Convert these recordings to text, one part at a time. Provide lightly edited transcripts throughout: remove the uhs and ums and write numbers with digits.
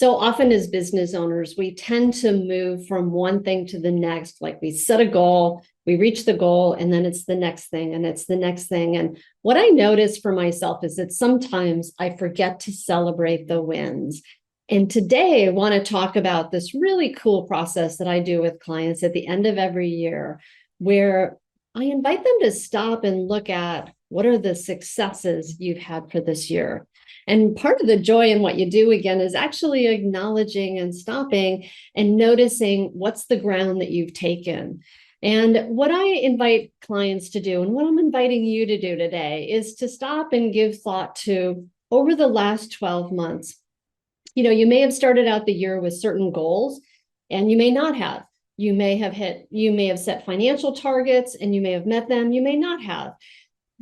So often as business owners, we tend to move from one thing to the next. Like we set a goal, we reach the goal, and then it's the next thing, and it's the next thing. And what I notice for myself is that sometimes I forget to celebrate the wins. And today I want to talk about this really cool process that I do with clients at the end of every year, where I invite them to stop and look at what are the successes you've had for this year. And part of the joy in what you do again is actually acknowledging and stopping and noticing what's the ground that you've taken. And what I invite clients to do, and what I'm inviting you to do today, is to stop and give thought to over the last 12 months. You may have started out the year with certain goals, and you may not have. You may have set financial targets and you may have met them, you may not have.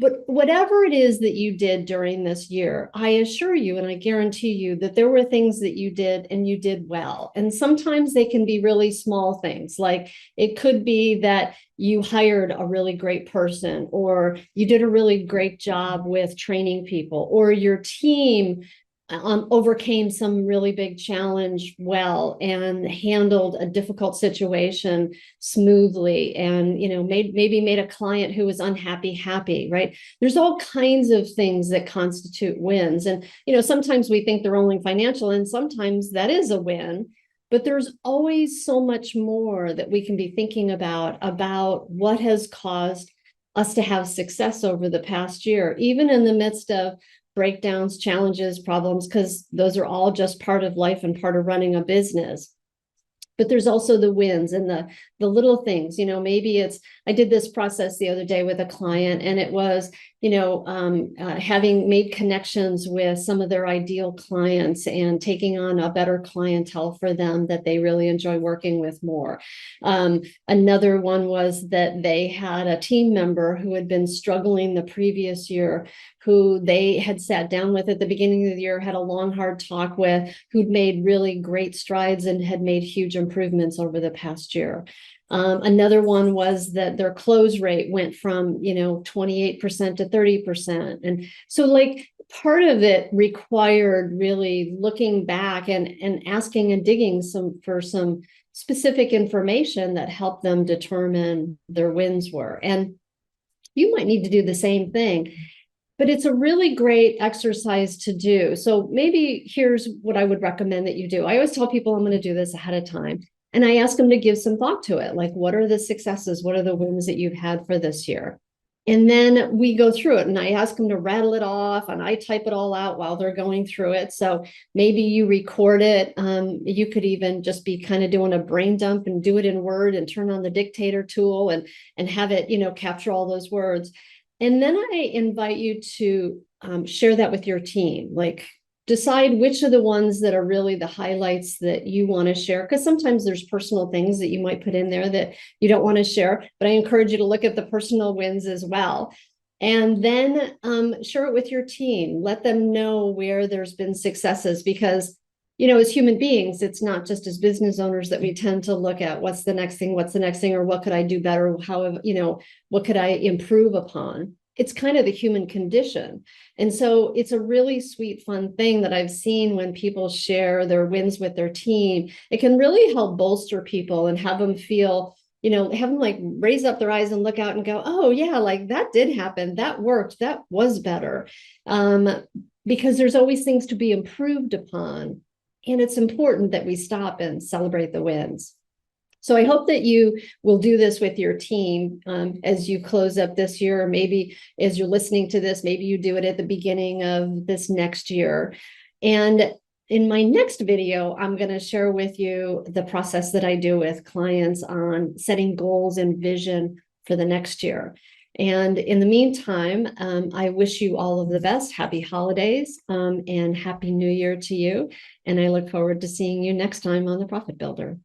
But whatever it is that you did during this year, I assure you and I guarantee you that there were things that you did and you did well. And sometimes they can be really small things. Like it could be that you hired a really great person, or you did a really great job with training people, or your team overcame some really big challenge well and handled a difficult situation smoothly, and maybe made a client who was unhappy happy. Right? There's all kinds of things that constitute wins, and sometimes we think they're only financial, and sometimes that is a win. But there's always so much more that we can be thinking about what has caused us to have success over the past year, even in the midst of breakdowns, challenges, problems, because those are all just part of life and part of running a business. But there's also the wins and the little things. Maybe I did this process the other day with a client, and it was having made connections with some of their ideal clients and taking on a better clientele for them that they really enjoy working with more. Another one was that they had a team member who had been struggling the previous year, who they had sat down with at the beginning of the year, had a long, hard talk with, who'd made really great strides and had made huge improvements over the past year. Another one was that their close rate went from 28% to 30%. And so part of it required really looking back and asking and digging for some specific information that helped them determine their wins were. And you might need to do the same thing. But it's a really great exercise to do. So maybe here's what I would recommend that you do. I always tell people I'm going to do this ahead of time. And I ask them to give some thought to it. Like, what are the successes? What are the wins that you've had for this year? And then we go through it, and I ask them to rattle it off, and I type it all out while they're going through it. So maybe you record it. You could even just be kind of doing a brain dump and do it in Word and turn on the dictator tool and have it, capture all those words. And then I invite you to share that with your team. Like, decide which are the ones that are really the highlights that you want to share, because sometimes there's personal things that you might put in there that you don't want to share, but I encourage you to look at the personal wins as well. And then share it with your team. Let them know where there's been successes, because as human beings, it's not just as business owners that we tend to look at what's the next thing, or what could I do better? How, what could I improve upon? It's kind of the human condition. And so it's a really sweet, fun thing that I've seen when people share their wins with their team. It can really help bolster people and have them feel, have them raise up their eyes and look out and go, oh yeah, that did happen. That worked. That was better. Because there's always things to be improved upon. And it's important that we stop and celebrate the wins. So I hope that you will do this with your team as you close up this year, or maybe as you're listening to this, maybe you do it at the beginning of this next year. And in my next video, I'm going to share with you the process that I do with clients on setting goals and vision for the next year. And in the meantime, I wish you all of the best. Happy holidays and Happy New Year to you. And I look forward to seeing you next time on The Profit Builder.